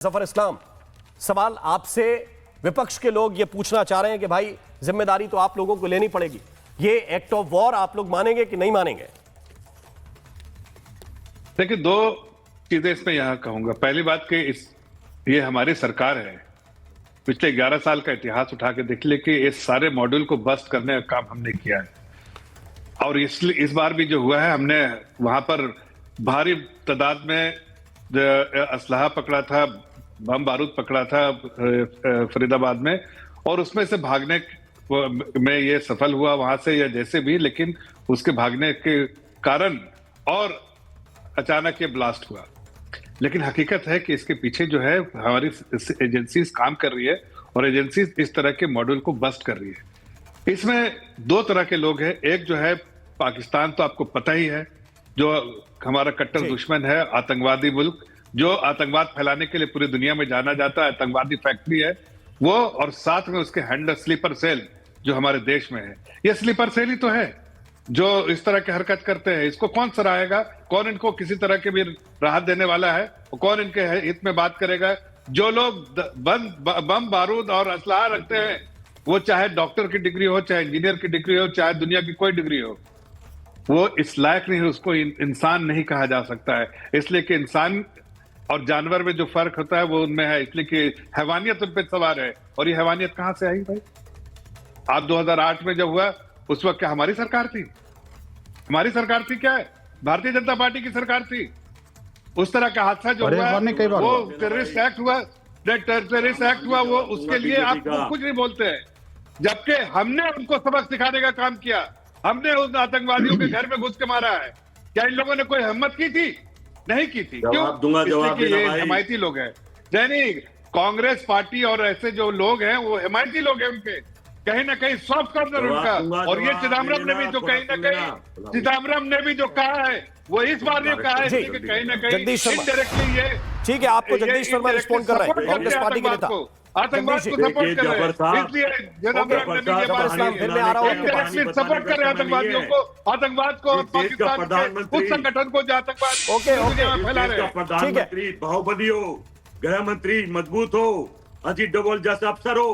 जफर इस्लाम, सवाल आपसे विपक्ष के लोग ये पूछना चाह रहे हैं कि भाई जिम्मेदारी तो आप लोगों को लेनी पड़ेगी, ये एक्ट ऑफ वॉर आप लोग मानेंगे कि नहीं मानेंगे? देखिए, दो चीजें इसमें यहां कहूंगा। पहली बात कि ये हमारी सरकार है। पिछले 11 साल का इतिहास उठा के देख ले कि इस सारे मॉड्यूल को बस्ट करने का काम हमने किया है। और इसलिए इस बार भी जो हुआ है, हमने वहां पर भारी तादाद में असलहा पकड़ा था, बम बारूद पकड़ा था फरीदाबाद में, और उसमें से भागने में ये सफल हुआ वहां से या जैसे भी, लेकिन उसके भागने के कारण और अचानक ये ब्लास्ट हुआ। लेकिन हकीकत है कि इसके पीछे जो है हमारी एजेंसी काम कर रही है और एजेंसी इस तरह के मॉड्यूल को बस्ट कर रही है। इसमें दो तरह के लोग हैं। एक जो है पाकिस्तान, तो आपको पता ही है, जो हमारा कट्टर दुश्मन है, आतंकवादी मुल्क, जो आतंकवाद फैलाने के लिए पूरी दुनिया में जाना जाता है, आतंकवादी फैक्ट्री है वो, और साथ में उसके हैंडलर स्लीपर सेल जो हमारे देश में है। ये स्लीपर सेल ही तो है जो इस तरह की हरकत करते हैं। इसको कौन सराहेगा? कौन इनको किसी तरह के भी राहत देने वाला है? कौन इनके हित में बात करेगा? जो लोग बम बारूद और असलहा रखते हैं, वो चाहे डॉक्टर की डिग्री हो, चाहे इंजीनियर की डिग्री हो, चाहे दुनिया की कोई डिग्री हो, वो इस लायक नहीं है, उसको इंसान नहीं कहा जा सकता है। इसलिए कि इंसान और जानवर में जो फर्क होता है वो उनमें है, इसलिए कि हैवानियत उन पे सवार है। और ये हैवानियत कहां से आई भाई? आप 2008 में जब हुआ उस वक्त क्या हमारी सरकार थी? हमारी सरकार थी क्या? भारतीय जनता पार्टी की सरकार थी। उस तरह का हादसा जो हुआ वो टेररिस्ट एक्ट हुआ, टेररिस्ट एक्ट हुआ, वो उसके लिए आप कुछ नहीं बोलते हैं। जबकि हमने उनको सबक सिखाने का काम किया, हमने उन आतंकवादियों के घर में घुस के मारा है। क्या इन लोगों ने कोई हिम्मत की थी? नहीं की थी। क्यों? इसलिए ये हिमायती लोग हैं। नहीं, कांग्रेस पार्टी और ऐसे जो लोग हैं वो हिमायती लोग हैं, उनके कहीं ना कहीं सॉफ्ट कॉर्नर उनका। और ये चिदम्बरम ने भी जो कहीं ना कहीं चिदम्बरम ने भी जो कहा है वो इस बार ने कहा है कि कहीं ना कहीं इनडायरेक्टली ये ठीक है। आपको जगदीश शर्मा रिस्पॉन्ड कर रहे हैं, कांग्रेस पार्टी के नेता, आतंकवाद को सपोर्ट कर रहे हैं। इसलिए चिदम्बरम ने भी ये बात सपोर्ट कर रहे हैं आतंकवादियों को, आतंकवाद को, पाकिस्तान के उस संगठन को जो आतंकवाद फैला रहे हैं। प्रधानमंत्री बाहुबली हो, गृह मंत्री मजबूत हो, अजीत डोभाल जैसा अफसर हो।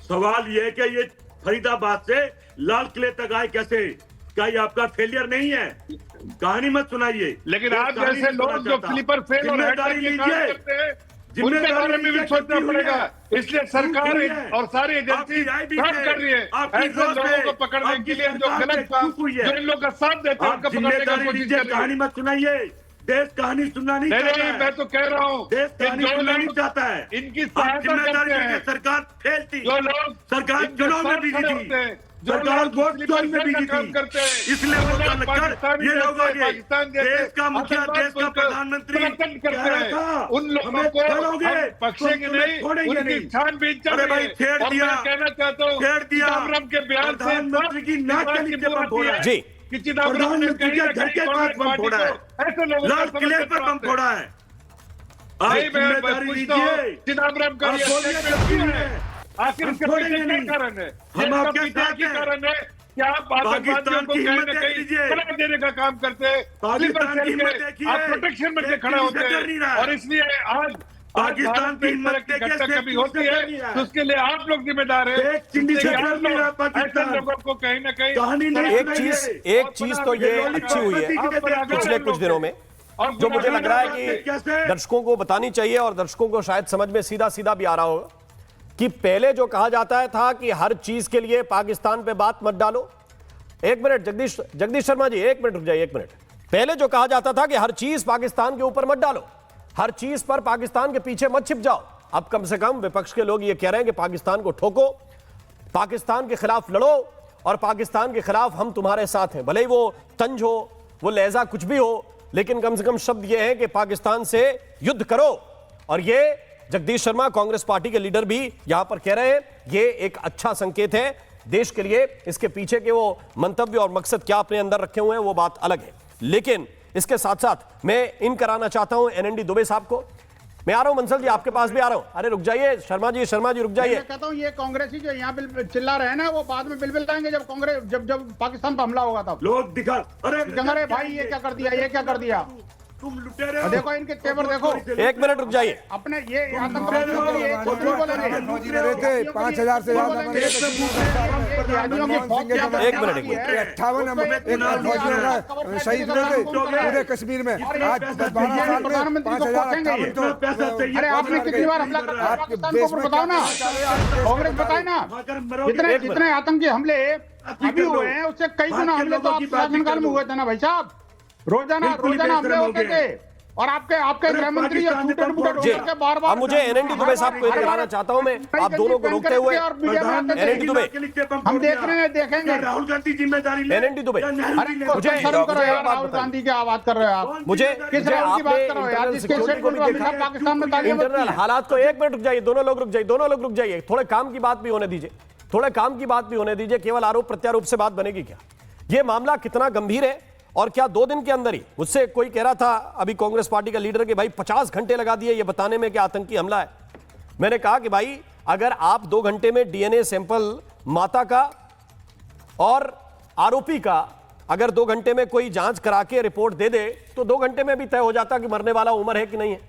सवाल ये है कि ये फरीदाबाद से लाल किले तक आए कैसे? क्या ये आपका फेलियर नहीं है? कहानी मत सुनाइए। लेकिन आप जैसे लोग जो स्लीपर सेल और हेडलाइन के काम करते हैं, उनके बारे में भी सोचना पड़ेगा। इसलिए सरकार और सारी एजेंसी काम कर रही है ऐसे लोगों को पकड़ने के लिए जो गलत काम, जो इन लोगों का साथ देते हैं, उनको पकड़ने का कोशिश कर रही है। कहानी मत सुनाइए, देश कहानी सुनना नहीं चाहता है। मैं तो कह रहा हूँ देश कहानी सुनना नहीं चाहता है। इनकी सहायता करते हैं। सरकार फेल थी, जो लोग सरकार चुनाव में बिजी थी, सरकार वोट चोरी में बिजी थी, इसलिए ये लोग देश का मुखिया, देश का प्रधानमंत्री करते हैं। उन लोगों को पक्षे के नहीं, उनकी छानबीन चल रही है। छेड़ दिया, कहना चाहता हूँ, चिदम्बरम के बयान से प्रधानमंत्री की नाक के नीचे बम फोड़ा जी, कि चिदम्बरम ने प्रधानमंत्री के घर के पास बम फोड़ा है, ऐसे लोगों लाल किले पर बम फोड़ा है। आप जिम्मेदारी लीजिए, चिदम्बरम का आखिर इसके पीछे क्या कारण है? हम आपके साथ हैं। कारण है कि आप पाकिस्तान को कहीं ना कहीं सलाह देने का काम करते हैं, पाकिस्तान की हिम्मत देखिए, आप प्रोटेक्शन में खड़ा होते हैं। और इसलिए आज पाकिस्तान की हिम्मत घटना कभी होती है तो उसके लिए आप लोग जिम्मेदार हैं। लोगों को कहीं ना कहीं एक चीज तो ये अच्छी हुई है पिछले कुछ दिनों में, जो मुझे लग रहा है कि दर्शकों को बतानी चाहिए और दर्शकों को शायद समझ में सीधा सीधा भी आ रहा होगा कि पहले जो कहा जाता है था कि हर चीज के लिए पाकिस्तान पे बात मत डालो। एक मिनट जगदीश शर्मा जी, एक मिनट रुक जाइए, एक मिनट। पहले जो कहा जाता था कि हर चीज पाकिस्तान के ऊपर मत डालो, हर चीज पर पाकिस्तान के पीछे मत छिप जाओ। अब कम से कम विपक्ष के लोग ये कह रहे हैं कि पाकिस्तान को ठोको, पाकिस्तान के खिलाफ लड़ो और पाकिस्तान के खिलाफ हम तुम्हारे साथ हैं। भले ही वो तंज हो, वो लहजा कुछ भी हो, लेकिन कम से कम शब्द ये है कि पाकिस्तान से युद्ध करो। और ये जगदीश शर्मा कांग्रेस पार्टी के लीडर भी यहां पर कह रहे हैं, ये एक अच्छा संकेत है देश के लिए। इसके पीछे के वो मंतव्य और मकसद क्या अपने अंदर रखे हुए हैं वो बात अलग है, लेकिन इसके साथ साथ मैं इन कराना चाहता हूं एनएनडी दुबे साहब को। मैं आ रहा हूं मंसल जी, आपके पास भी आ रहा हूं। अरे रुक जाइए शर्मा जी रुक जाइए। मैं कहता हूं ये कांग्रेसी जो यहाँ चिल्ला रहे हैं ना, वो बाद में बिल आएंगे जब कांग्रेस जब पाकिस्तान पर हमला होगा तब लोग दिखा, अरे भाई ये क्या कर दिया, ये क्या कर दिया। तुम लुटेरे हो। देखो इनके तेवर देखो। एक मिनट रुक जाइए। अपने ये आतंकवादियों के लिए कुछ नहीं बोलेंगे। 5,000 से ज्यादा एक मिनट, एक मिनट। 58 शहीद हुए थे पूरे कश्मीर में। आज 10-12 साल में 5,058 तो अरे आपने कितनी बार हमला करा पाकिस्तान के ऊपर, बताओ ना, कांग्रेस बताए ना। जितने जितने आतंकी हमले अभी हुए हैं उससे कई गुना हमले तो आप शासनकाल में हुए थे ना भाई साहब। रोजाना हमले होते थे और आपके गृह मंत्री जी, बार अब मुझे एनएनडी दुबे साहब को दिखाना चाहता हूं मैं, आप दोनों को रोकते हुए। एनएनडी दुबे, हम देख रहे हैं, देखेंगे। राहुल गांधी जिम्मेदारी ले। एनएनडी दुबे, मुझे शर्म करो यार, राहुल गांधी की आवाज कर रहे हो आप। मुझे किस राहुल की बात कर रहे हो यार, जिसके स्टेटमेंट को हमेशा पाकिस्तान में तालियां बजती इंटरनल हैं। हालात को, एक मिनट रुक जाइए, दोनों लोग रुक जाइए, थोड़े काम की बात भी होने दीजिए, केवल आरोप प्रत्यारोप से बात बनेगी क्या? यह मामला कितना गंभीर है और क्या 2 दिन के अंदर ही, मुझसे कोई कह रहा था अभी कांग्रेस पार्टी का लीडर कि भाई 50 घंटे लगा दिए ये बताने में कि आतंकी हमला है। मैंने कहा कि भाई अगर आप 2 घंटे में डीएनए सैंपल माता का और आरोपी का अगर 2 घंटे में कोई जांच करा के रिपोर्ट दे दे तो 2 घंटे में भी तय हो जाता कि मरने वाला उमर है कि नहीं है।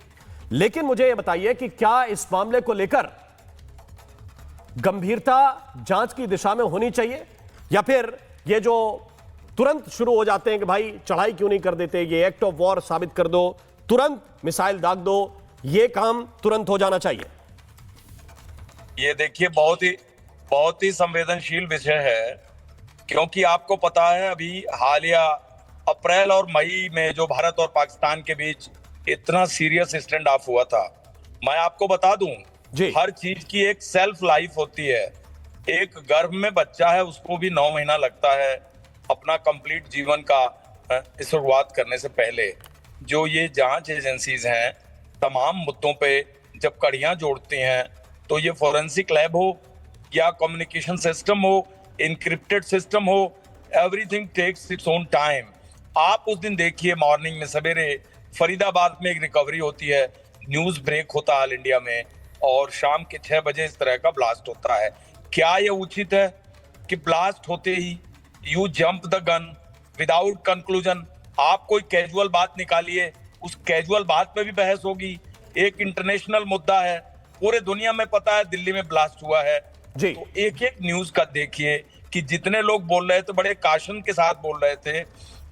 लेकिन मुझे यह बताइए कि क्या इस मामले को लेकर गंभीरता जांच की दिशा में होनी चाहिए, या फिर ये जो तुरंत शुरू हो जाते हैं कि भाई चढ़ाई क्यों नहीं कर देते, ये एक्ट ऑफ वॉर साबित कर दो, तुरंत मिसाइल दाग दो, ये काम तुरंत हो जाना चाहिए? ये देखिए बहुत ही संवेदनशील विषय है, क्योंकि आपको पता है अभी हालिया अप्रैल और मई में जो भारत और पाकिस्तान के बीच इतना सीरियस स्टैंड ऑफ हुआ था, मैं आपको बता दूं जी। हर चीज की एक सेल्फ लाइफ होती है। एक गर्भ में बच्चा है, उसको भी 9 महीना लगता है अपना कंप्लीट जीवन का शुरुआत करने से पहले। जो ये जांच एजेंसीज हैं तमाम मुद्दों पे जब कड़ियां जोड़ती हैं, तो ये फोरेंसिक लैब हो या कम्युनिकेशन सिस्टम हो, इनक्रिप्टेड सिस्टम हो, everything takes its own time. आप उस दिन देखिए मॉर्निंग में सवेरे फरीदाबाद में एक रिकवरी होती है, न्यूज ब्रेक होता है ऑल इंडिया में, और शाम के 6 बजे इस तरह का ब्लास्ट होता है। क्या ये उचित है कि ब्लास्ट होते ही you jump the gun without conclusion? आप कोई कैजुअल बात निकालिए, उस कैजुअल बात पे भी बहस होगी। एक इंटरनेशनल मुद्दा है, पूरे दुनिया में पता है दिल्ली में ब्लास्ट हुआ है जी। तो एक न्यूज का देखिए कि जितने लोग बोल रहे थे बड़े काशन के साथ बोल रहे थे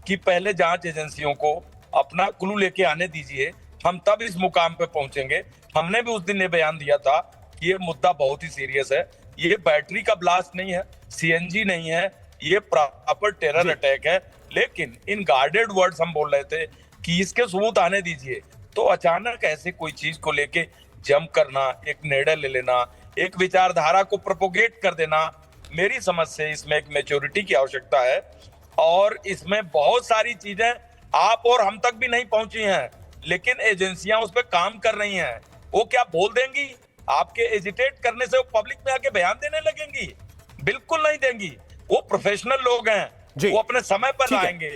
कि पहले जांच एजेंसियों को अपना क्लू लेके आने दीजिए, हम तब इस मुकाम पे पहुंचेंगे। हमने भी उस दिन ये बयान दिया था कि ये मुद्दा बहुत ही सीरियस है, ये बैटरी का ब्लास्ट नहीं है, सीएनजी नहीं है, ये प्रॉपर टेरर अटैक है। लेकिन इन गार्डेड वर्ड्स हम बोल रहे थे कि इसके सबूत आने दीजिए, तो अचानक ऐसे कोई चीज को लेके जंप करना, एक निर्णय ले लेना, एक विचारधारा को प्रोपोगेट कर देना, मेरी समझ से इसमें एक मैच्योरिटी की आवश्यकता है। और इसमें बहुत सारी चीजें आप और हम तक भी नहीं पहुंची हैं, लेकिन एजेंसियां उस पर काम कर रही हैं। वो क्या बोल देंगी? आपके एजिटेट करने से वो पब्लिक में आके बयान देने लगेंगी? बिल्कुल नहीं देंगी। वो प्रोफेशनल लोग हैं, वो अपने समय पर ठीक है। आएंगे।